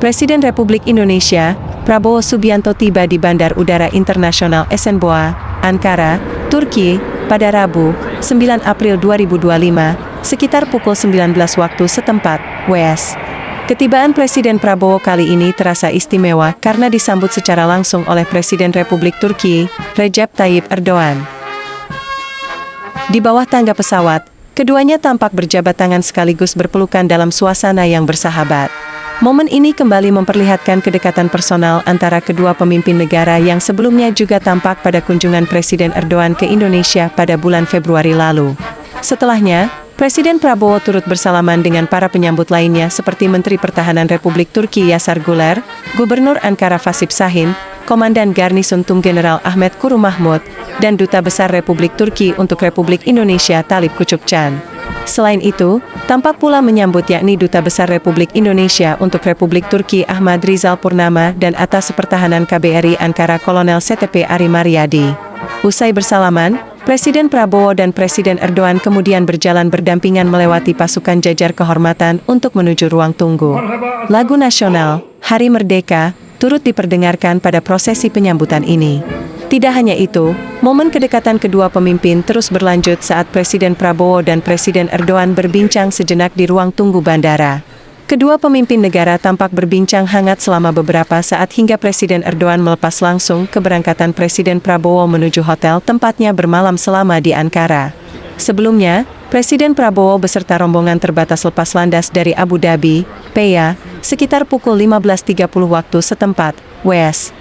Presiden Republik Indonesia, Prabowo Subianto tiba di Bandar Udara Internasional Esenboğa, Ankara, Turki, pada Rabu, 9 April 2025, sekitar pukul 19 waktu setempat, WS. Ketibaan Presiden Prabowo kali ini terasa istimewa karena disambut secara langsung oleh Presiden Republik Turki, Recep Tayyip Erdogan. Di bawah tangga pesawat, keduanya tampak berjabat tangan sekaligus berpelukan dalam suasana yang bersahabat. Momen ini kembali memperlihatkan kedekatan personal antara kedua pemimpin negara yang sebelumnya juga tampak pada kunjungan Presiden Erdogan ke Indonesia pada bulan Februari lalu. Setelahnya, Presiden Prabowo turut bersalaman dengan para penyambut lainnya seperti Menteri Pertahanan Republik Turki Yaşar Güler, Gubernur Ankara Fasip Şahin, Komandan Garnison Tum General Ahmet Kuru Mahmud, dan Duta Besar Republik Turki untuk Republik Indonesia Talip Kucukcan. Selain itu, tampak pula menyambut yakni Duta Besar Republik Indonesia untuk Republik Turki Ahmad Rizal Purnama dan Atas Pertahanan KBRI Ankara Kolonel CTP Ari Mariadi. Usai bersalaman, Presiden Prabowo dan Presiden Erdogan kemudian berjalan berdampingan melewati pasukan jajar kehormatan untuk menuju ruang tunggu. Lagu nasional, Hari Merdeka, turut diperdengarkan pada prosesi penyambutan ini. Tidak hanya itu, momen kedekatan kedua pemimpin terus berlanjut saat Presiden Prabowo dan Presiden Erdogan berbincang sejenak di ruang tunggu bandara. Kedua pemimpin negara tampak berbincang hangat selama beberapa saat hingga Presiden Erdogan melepas langsung keberangkatan Presiden Prabowo menuju hotel tempatnya bermalam selama di Ankara. Sebelumnya, Presiden Prabowo beserta rombongan terbatas lepas landas dari Abu Dhabi, PEA, sekitar pukul 15.30 waktu setempat, WS.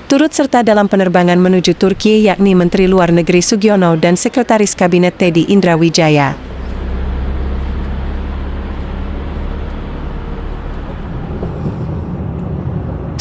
Turut serta dalam penerbangan menuju Turki yakni Menteri Luar Negeri Sugiono dan Sekretaris Kabinet Teddy Indra Wijaya.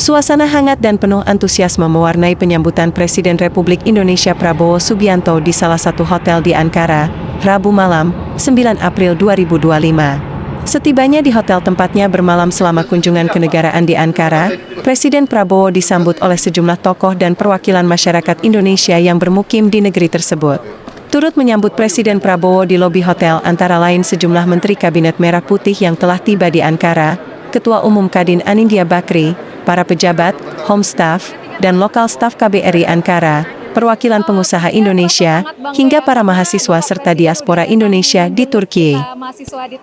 Suasana hangat dan penuh antusiasme mewarnai penyambutan Presiden Republik Indonesia Prabowo Subianto di salah satu hotel di Ankara, Rabu malam, 9 April 2025. Setibanya di hotel tempatnya bermalam selama kunjungan kenegaraan di Ankara, Presiden Prabowo disambut oleh sejumlah tokoh dan perwakilan masyarakat Indonesia yang bermukim di negeri tersebut. Turut menyambut Presiden Prabowo di lobi hotel antara lain sejumlah Menteri Kabinet Merah Putih yang telah tiba di Ankara, Ketua Umum Kadin Anindya Bakri, para pejabat, home staff, dan lokal staf KBRI Ankara, perwakilan pengusaha Indonesia, hingga para mahasiswa serta diaspora Indonesia di Turki.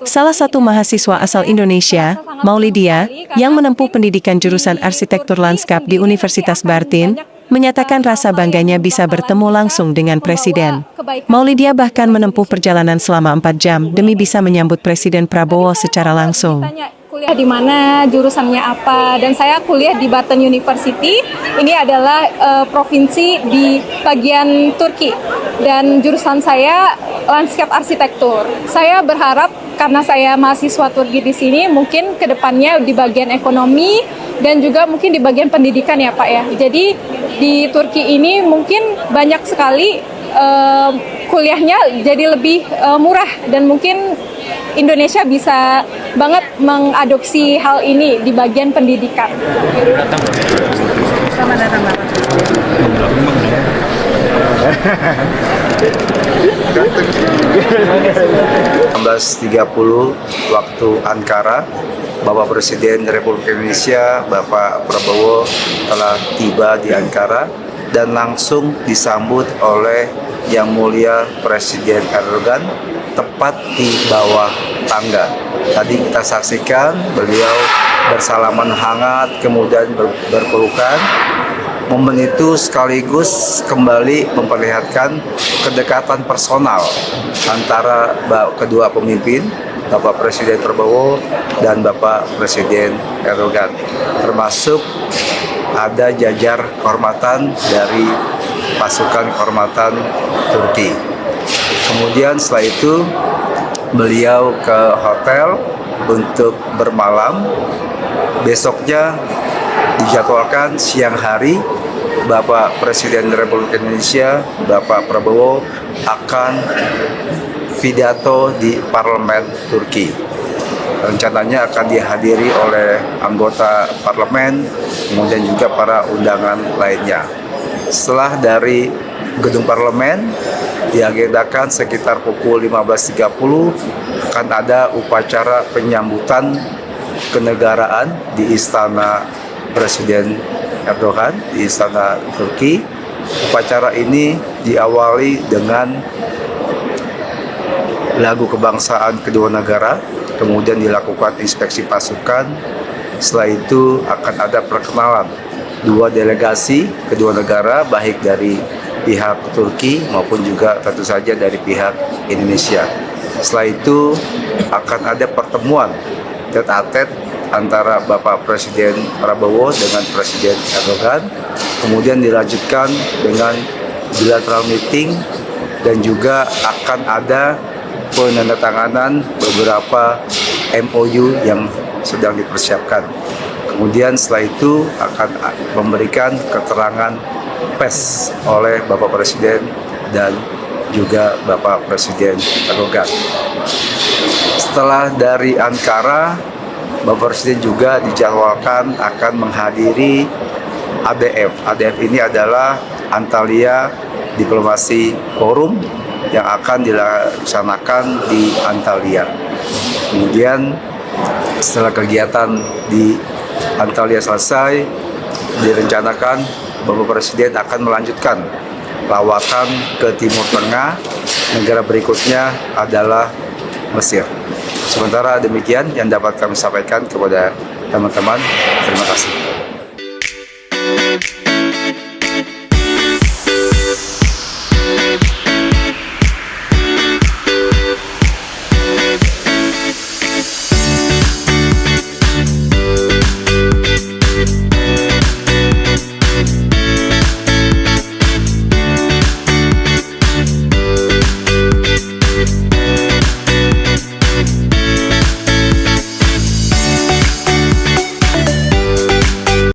Salah satu mahasiswa asal Indonesia, Maulidia, yang menempuh pendidikan jurusan arsitektur lanskap di Universitas Bartin, menyatakan rasa bangganya bisa bertemu langsung dengan Presiden. Maulidia bahkan menempuh perjalanan selama 4 jam demi bisa menyambut Presiden Prabowo secara langsung. Kuliah di mana, jurusannya apa, dan saya kuliah di Barton University. Ini adalah provinsi di bagian Turki, dan jurusan saya landscape arsitektur. Saya berharap karena saya mahasiswa Turki di sini, mungkin kedepannya di bagian ekonomi dan juga mungkin di bagian pendidikan ya Pak ya. Jadi di Turki ini mungkin banyak sekali kuliahnya jadi lebih murah, dan mungkin Indonesia bisa banget mengadopsi hal ini di bagian pendidikan. Selamat datang Bapak. 16.30 waktu Ankara, Bapak Presiden Republik Indonesia, Bapak Prabowo telah tiba di Ankara dan langsung disambut oleh Yang Mulia Presiden Erdogan tepat di bawah tangga. Tadi kita saksikan beliau bersalaman hangat, kemudian berpelukan. Momen itu sekaligus kembali memperlihatkan kedekatan personal antara kedua pemimpin, Bapak Presiden Prabowo dan Bapak Presiden Erdogan. Termasuk ada jajar kehormatan dari pasukan kehormatan Turki. Kemudian setelah itu beliau ke hotel untuk bermalam. Besoknya dijadwalkan siang hari Bapak Presiden Republik Indonesia, Bapak Prabowo akan pidato di parlemen Turki. Rencananya akan dihadiri oleh anggota parlemen, kemudian juga para undangan lainnya. Setelah dari gedung parlemen, diagendakan sekitar pukul 15.30 akan ada upacara penyambutan kenegaraan di Istana Presiden Erdogan, di Istana Turki. Upacara ini diawali dengan lagu kebangsaan kedua negara, kemudian dilakukan inspeksi pasukan. Setelah itu akan ada perkenalan dua delegasi kedua negara, baik dari pihak Turki maupun juga tentu saja dari pihak Indonesia. Setelah itu akan ada pertemuan tete-a-tete antara Bapak Presiden Prabowo dengan Presiden Erdogan, kemudian dilanjutkan dengan bilateral meeting, dan juga akan ada penandatanganan beberapa MOU yang sedang dipersiapkan. Kemudian setelah itu akan memberikan keterangan pers oleh Bapak Presiden dan juga Bapak Presiden Erdogan. Setelah dari Ankara, Bapak Presiden juga dijadwalkan akan menghadiri ADF. ADF ini adalah Antalya Diplomasi Forum yang akan dilaksanakan di Antalya. Kemudian setelah kegiatan di Antalya selesai, direncanakan Bapak Presiden akan melanjutkan lawatan ke Timur Tengah. Negara berikutnya adalah Mesir. Sementara demikian yang dapat kami sampaikan kepada teman-teman. Terima kasih.